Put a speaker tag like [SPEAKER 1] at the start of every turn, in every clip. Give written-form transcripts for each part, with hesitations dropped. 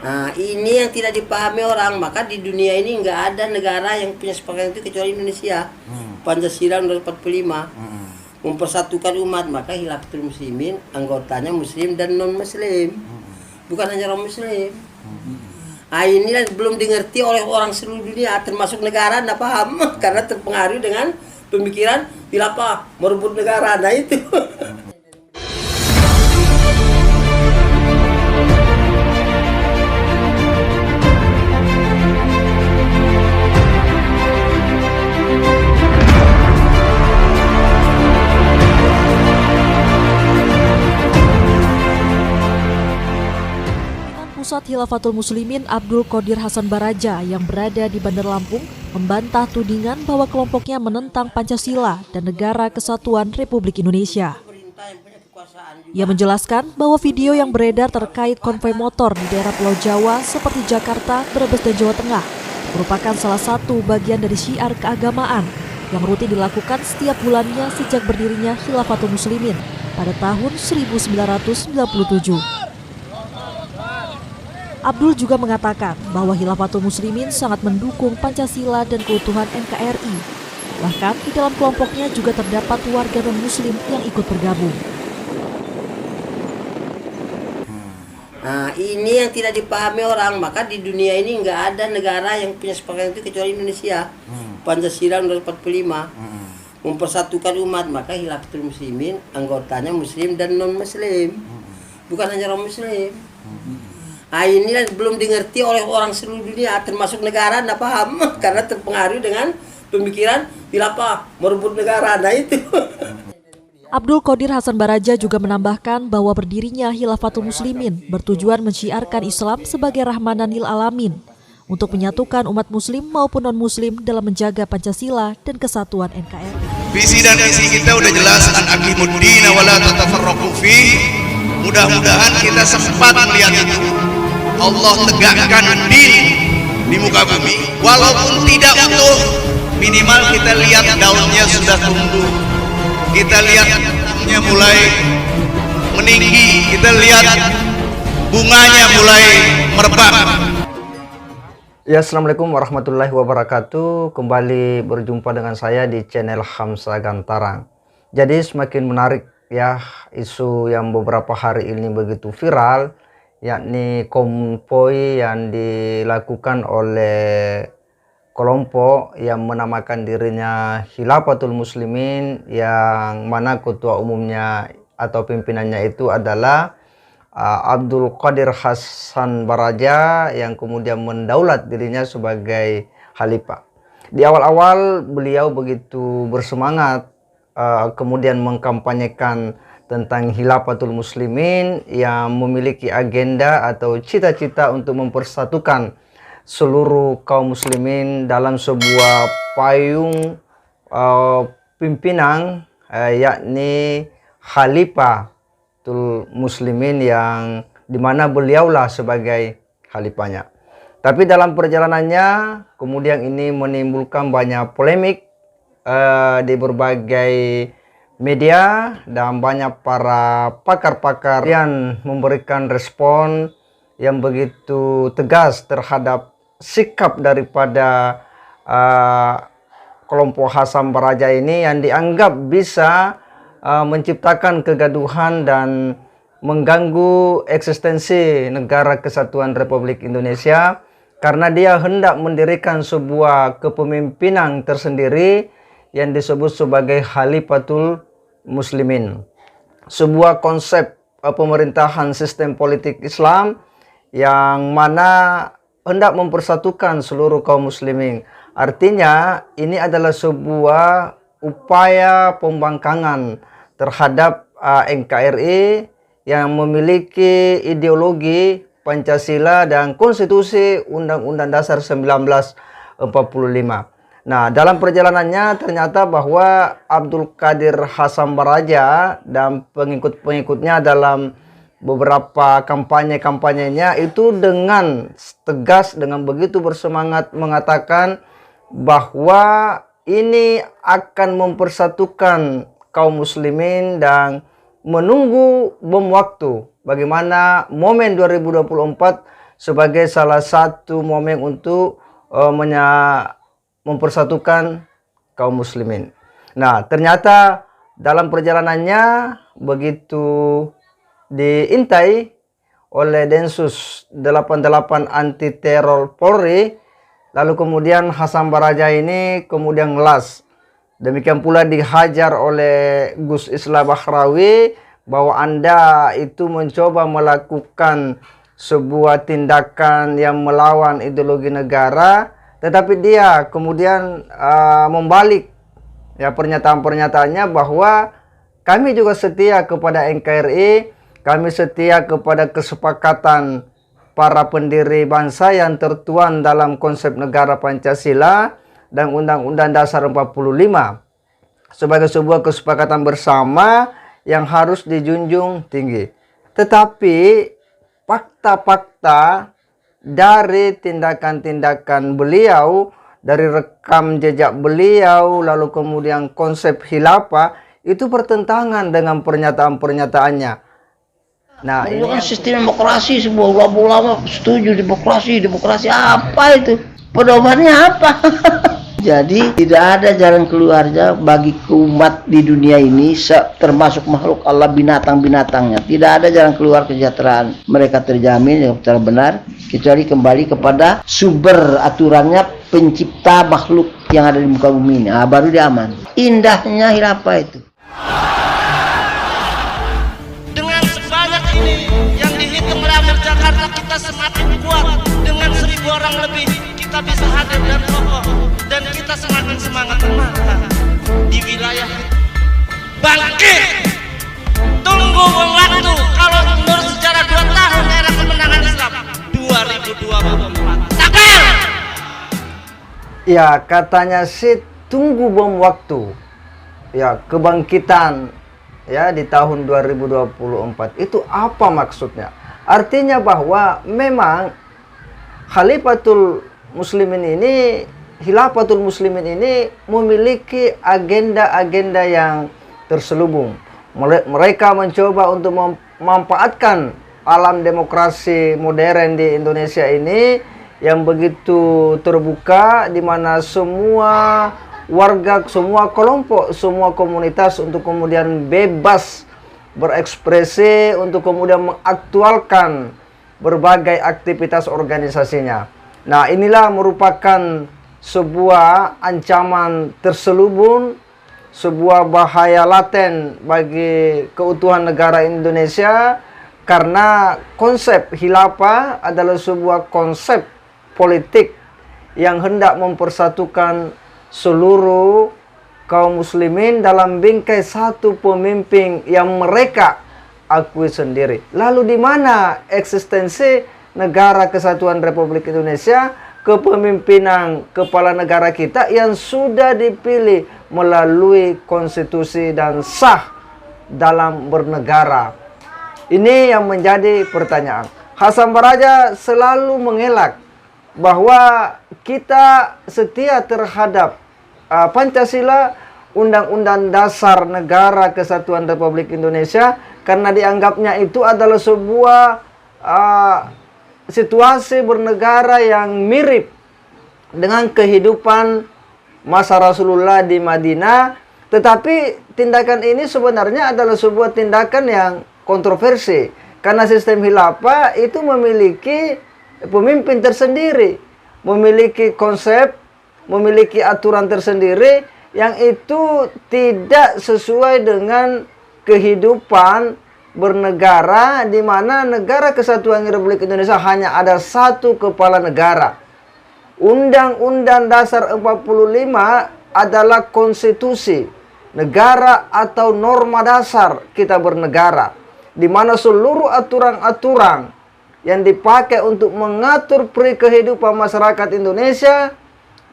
[SPEAKER 1] Nah, ini yang tidak dipahami orang, maka di dunia ini nggak ada negara yang punya sepakatan itu kecuali Indonesia. Pancasila nomor 45 mempersatukan umat, maka Hilafatul Muslimin anggotanya muslim dan non muslim, bukan hanya orang muslim. Nah, ini belum dimengerti oleh orang seluruh dunia, termasuk negara nggak paham karena terpengaruh dengan pemikiran khilafah merebut negara. Nah itu.
[SPEAKER 2] Pusat Hilafatul Muslimin Abdul Qadir Hasan Baraja yang berada di Bandar Lampung membantah tudingan bahwa kelompoknya menentang Pancasila dan Negara Kesatuan Republik Indonesia. Ia menjelaskan bahwa video yang beredar terkait konvoi motor di daerah Pulau Jawa seperti Jakarta, Brebes, dan Jawa Tengah merupakan salah satu bagian dari syiar keagamaan yang rutin dilakukan setiap bulannya sejak berdirinya Hilafatul Muslimin pada tahun 1997. Abdul juga mengatakan bahwa Hilafatul Muslimin sangat mendukung Pancasila dan keutuhan NKRI. Bahkan di dalam kelompoknya juga terdapat warga non-muslim yang ikut bergabung.
[SPEAKER 1] Nah, ini yang tidak dipahami orang, maka di dunia ini nggak ada negara yang punya sepakatan itu kecuali Indonesia. Pancasila nomor 45 mempersatukan umat, maka Hilafatul Muslimin anggotanya muslim dan non-muslim, bukan hanya orang muslim. Nah, ini belum dimengerti oleh orang seluruh dunia, termasuk negara nggak paham karena terpengaruh dengan pemikiran khilafah merebut negara. Nah itu.
[SPEAKER 2] Abdul Qadir Hasan Baraja juga menambahkan bahwa berdirinya Hilafatul Muslimin bertujuan mensyiarkan Islam sebagai rahmanan lil alamin untuk menyatukan umat muslim maupun non-muslim dalam menjaga Pancasila dan kesatuan NKRI.
[SPEAKER 3] Visi dan misi kita udah jelas, an aqimuddin wa la tatafarraqu fi. Mudah-mudahan kita sempat melihat itu. Allah tegakkan din di muka bumi, walaupun tidak utuh, minimal kita lihat daunnya sudah tumbuh, kita lihat daunnya mulai meninggi, kita lihat bunganya mulai merebak.
[SPEAKER 4] Ya, assalamualaikum warahmatullahi wabarakatuh. Kembali berjumpa dengan saya di channel Hamzah Gantarang. Jadi semakin menarik ya isu yang beberapa hari ini begitu viral, yakni konvoi yang dilakukan oleh kelompok yang menamakan dirinya Hilafatul Muslimin, yang mana ketua umumnya atau pimpinannya itu adalah Abdul Qadir Hasan Baraja, yang kemudian mendaulat dirinya sebagai khalifah. Di awal-awal beliau begitu bersemangat, kemudian mengkampanyekan tentang Hilafatul Muslimin yang memiliki agenda atau cita-cita untuk mempersatukan seluruh kaum muslimin dalam sebuah payung pimpinan, yakni Khalifatul Muslimin, yang dimana beliaulah sebagai khalifahnya. Tapi dalam perjalanannya kemudian ini menimbulkan banyak polemik di berbagai media, dan banyak para pakar-pakar yang memberikan respon yang begitu tegas terhadap sikap daripada kelompok Hasan Baraja ini, yang dianggap bisa menciptakan kegaduhan dan mengganggu eksistensi Negara Kesatuan Republik Indonesia, karena dia hendak mendirikan sebuah kepemimpinan tersendiri yang disebut sebagai Khalifatul Muslimin, sebuah konsep pemerintahan sistem politik Islam yang mana hendak mempersatukan seluruh kaum muslimin. Artinya ini adalah sebuah upaya pembangkangan terhadap NKRI yang memiliki ideologi Pancasila dan konstitusi Undang-Undang Dasar 1945. Nah, dalam perjalanannya ternyata bahwa Abdul Qadir Hasan Baraja dan pengikut-pengikutnya dalam beberapa kampanye-kampanyenya itu dengan tegas, dengan begitu bersemangat mengatakan bahwa ini akan mempersatukan kaum muslimin dan menunggu bom waktu bagaimana momen 2024 sebagai salah satu momen untuk mempersatukan kaum muslimin. Nah, ternyata dalam perjalanannya begitu diintai oleh Densus 88 anti teror Polri, lalu kemudian Hasan Baraja ini kemudian ngelas. Demikian pula dihajar oleh Gus Islah Bahrawi bahwa Anda itu mencoba melakukan sebuah tindakan yang melawan ideologi negara, tetapi dia kemudian membalik ya pernyataan-pernyataannya bahwa kami juga setia kepada NKRI, kami setia kepada kesepakatan para pendiri bangsa yang tertuang dalam konsep negara Pancasila dan Undang-Undang Dasar 45 sebagai sebuah kesepakatan bersama yang harus dijunjung tinggi. Tetapi fakta-fakta dari tindakan-tindakan beliau, dari rekam jejak beliau, lalu kemudian konsep khilafah itu bertentangan dengan pernyataan-pernyataannya. Nah,
[SPEAKER 1] ini kan sistem demokrasi, sebuah ulama setuju demokrasi apa itu? Pedomannya apa? Jadi tidak ada jalan keluarnya bagi umat di dunia ini, termasuk makhluk Allah, binatang-binatangnya. Tidak ada jalan keluar kesejahteraan mereka terjamin secara benar kecuali kembali kepada sumber aturannya, pencipta makhluk yang ada di muka bumi ini. Baru dia aman. Indahnya khilafah itu.
[SPEAKER 5] Dengan sebanyak ini yang dihitung oleh Amir Jakarta, kita semakin kuat. Dengan 1000 orang lebih kita bisa hadir dan kokoh, dan kita semakin semangat maka di wilayah bangkit. Tunggu waktu, kalau menurut sejarah 2 tahun era kemenangan Islam 2024. Takbir!
[SPEAKER 4] Ya, katanya sih tunggu bom waktu. Ya, kebangkitan ya di tahun 2024 itu apa maksudnya? Artinya bahwa memang Khalifatul Muslimin ini, Khilafatul Muslimin ini memiliki agenda-agenda yang terselubung. Mereka mencoba untuk memanfaatkan alam demokrasi modern di Indonesia ini yang begitu terbuka, di mana semua warga, semua kelompok, semua komunitas untuk kemudian bebas berekspresi, untuk kemudian mengaktualkan berbagai aktivitas organisasinya. Nah, inilah merupakan sebuah ancaman terselubung, sebuah bahaya laten bagi keutuhan negara Indonesia, karena konsep khilafah adalah sebuah konsep politik yang hendak mempersatukan seluruh kaum muslimin dalam bingkai satu pemimpin yang mereka akui sendiri. Lalu di mana eksistensi negara kesatuan Republik Indonesia, kepemimpinan kepala negara kita yang sudah dipilih melalui konstitusi dan sah dalam bernegara? Ini yang menjadi pertanyaan. Hasan Baraja selalu mengelak bahwa kita setia terhadap Pancasila, Undang-Undang Dasar Negara Kesatuan Republik Indonesia, karena dianggapnya itu adalah sebuah situasi bernegara yang mirip dengan kehidupan masa Rasulullah di Madinah. Tetapi tindakan ini sebenarnya adalah sebuah tindakan yang kontroversi, karena sistem khilafah itu memiliki pemimpin tersendiri, memiliki konsep, memiliki aturan tersendiri yang itu tidak sesuai dengan kehidupan bernegara, di mana negara kesatuan Republik Indonesia hanya ada satu kepala negara. Undang-Undang Dasar 45 adalah konstitusi negara atau norma dasar kita bernegara, di mana seluruh aturan-aturan yang dipakai untuk mengatur kehidupan masyarakat Indonesia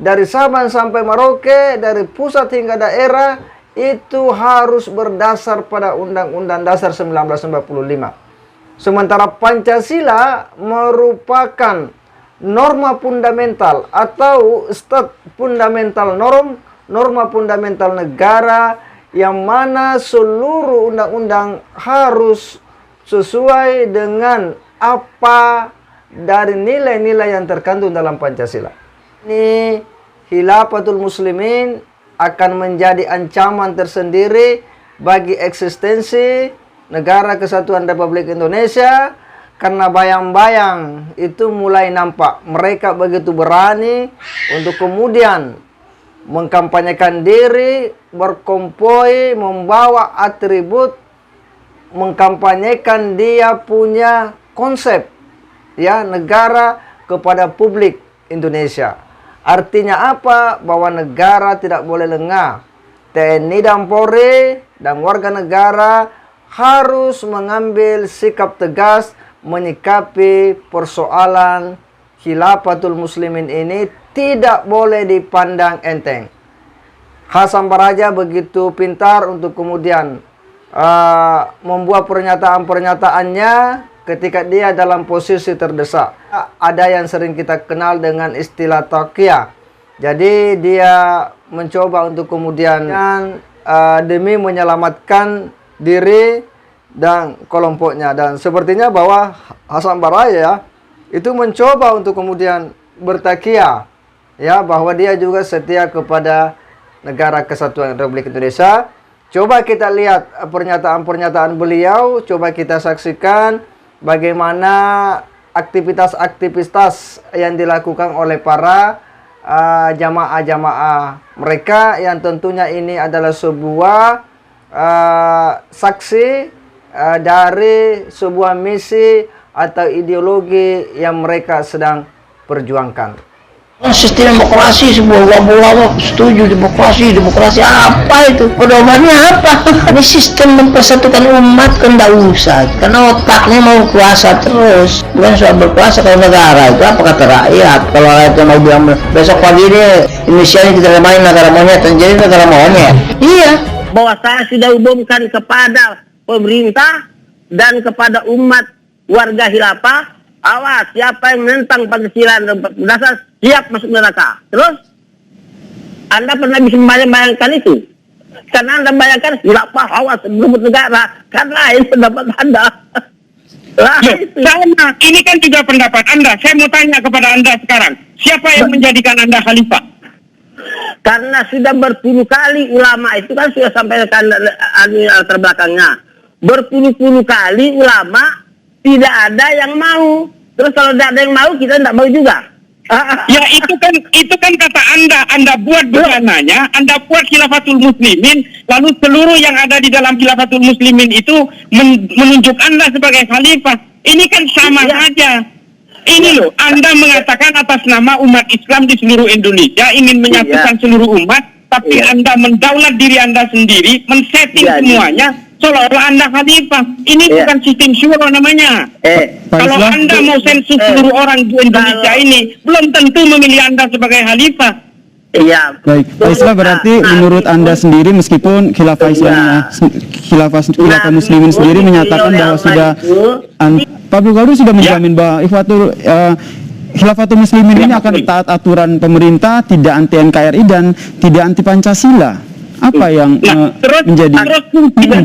[SPEAKER 4] dari Sabang sampai Merauke, dari pusat hingga daerah, itu harus berdasar pada Undang-Undang Dasar 1945. Sementara Pancasila merupakan norma fundamental atau stat fundamental norma fundamental negara, yang mana seluruh undang-undang harus sesuai dengan apa dari nilai-nilai yang terkandung dalam Pancasila. Ini Khilafatul Muslimin akan menjadi ancaman tersendiri bagi eksistensi Negara Kesatuan Republik Indonesia, karena bayang-bayang itu mulai nampak. Mereka begitu berani untuk kemudian mengkampanyekan diri, berkonvoi, membawa atribut, mengkampanyekan dia punya konsep ya negara kepada publik Indonesia. Artinya apa? Bahwa negara tidak boleh lengah. TNI dan Polri dan warga negara harus mengambil sikap tegas menyikapi persoalan Khilafatul Muslimin ini, tidak boleh dipandang enteng. Hasan Baraja begitu pintar untuk kemudian membuat pernyataan-pernyataannya ketika dia dalam posisi terdesak. Ada yang sering kita kenal dengan istilah taqiyah. Jadi dia mencoba untuk kemudian demi menyelamatkan diri dan kelompoknya. Dan sepertinya bahwa Hasan Baraja itu mencoba untuk kemudian bertaqiyah, ya, bahwa dia juga setia kepada Negara Kesatuan Republik Indonesia. Coba kita lihat pernyataan-pernyataan beliau, coba kita saksikan bagaimana aktivitas-aktivitas yang dilakukan oleh para jamaah-jamaah mereka, yang tentunya ini adalah sebuah saksi dari sebuah misi atau ideologi yang mereka sedang perjuangkan.
[SPEAKER 6] Sistem demokrasi, sebuah ulama-ulama setuju demokrasi apa itu? Pedomannya apa? Ini sistem mempersatukan umat kan tidak usah, karena otaknya mau kuasa terus, bukan soal berkuasa. Kalau negara itu apa kata rakyat? Kalau rakyatnya mau bilang besok pagi ini Indonesia ini kita main negara monyet, jadi negara monyet. Iya, bahwa saya sudah umumkan kepada pemerintah dan kepada umat warga khilafah, awas siapa yang menentang Pancasila dan dasar siap masuk neraka. Terus Anda pernah bisa membayangkan itu? Karena Anda bayangkan khilafah, awas merebut negara, karena itu pendapat Anda.
[SPEAKER 7] Sama, ini kan juga pendapat Anda. Saya mau tanya kepada Anda sekarang, siapa yang menjadikan Anda khalifah?
[SPEAKER 6] Karena sudah berpuluh kali ulama itu kan sudah sampaikan terbelakangnya. Berpuluh-puluh kali ulama tidak ada yang mau. Terus kalau tidak ada yang mau, kita tidak mau juga.
[SPEAKER 7] Ya itu kan kata Anda buat besananya, Anda buat Khilafatul Muslimin, lalu seluruh yang ada di dalam Khilafatul Muslimin itu menunjuk Anda sebagai khalifah. Ini kan sama saja. Ini loh, Anda mengatakan atas nama umat Islam di seluruh Indonesia ingin menyatukan seluruh umat, tapi Anda mendaulat diri Anda sendiri, men-setting semuanya seolah-olah Anda khalifah. Ini bukan sistem syuro namanya. Kalau Anda mau sensus seluruh orang di Indonesia ini, belum tentu memilih Anda sebagai khalifah.
[SPEAKER 6] Iya.
[SPEAKER 8] Baik, Pak Islah, berarti menurut Anda sendiri, meskipun khilafah Muslimin sendiri menyatakan bahwa sudah Pak Abdul Qadir sudah menjamin bahwa Khilafatul Muslimin ini akan taat aturan pemerintah, tidak anti NKRI dan tidak anti Pancasila. Apa yang menjadi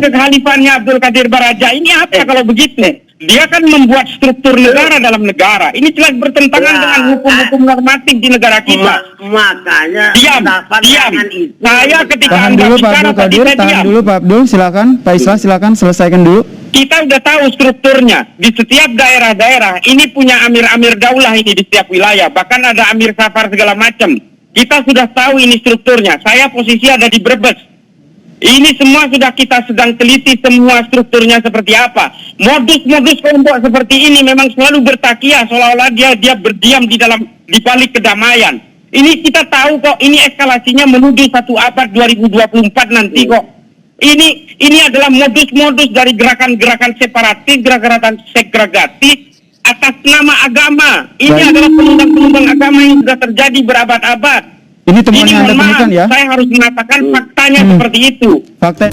[SPEAKER 7] kekhalifahannya Abdul Qadir Baraja ini apa kalau begitu? Dia kan membuat struktur negara dalam negara. Ini jelas bertentangan dengan hukum-hukum normatif di negara kita.
[SPEAKER 6] Makanya
[SPEAKER 7] diam. Saya ketika
[SPEAKER 8] tahan dulu Pak Abdul Qadir, tahan dulu Pak Abdul, silakan. Pak Islah silakan selesaikan dulu.
[SPEAKER 7] Kita udah tahu strukturnya di setiap daerah-daerah. Ini punya amir-amir daulah ini di setiap wilayah. Bahkan ada amir safar segala macam. Kita sudah tahu ini strukturnya. Saya posisi ada di Brebes. Ini semua sudah kita sedang teliti semua strukturnya seperti apa. Modus-modus kelompok seperti ini memang selalu bertakiah seolah-olah dia berdiam di balik kedamaian. Ini kita tahu kok, ini eskalasinya menuju satu abad 2024 nanti kok. Ini adalah modus-modus dari gerakan-gerakan separatis, gerakan segregatif atas nama agama. Ini adalah penundang-penundang agama yang sudah terjadi berabad-abad.
[SPEAKER 8] Ini temuan yang Anda temukan ya?
[SPEAKER 7] Saya harus mengatakan faktanya seperti itu.
[SPEAKER 8] Fakta.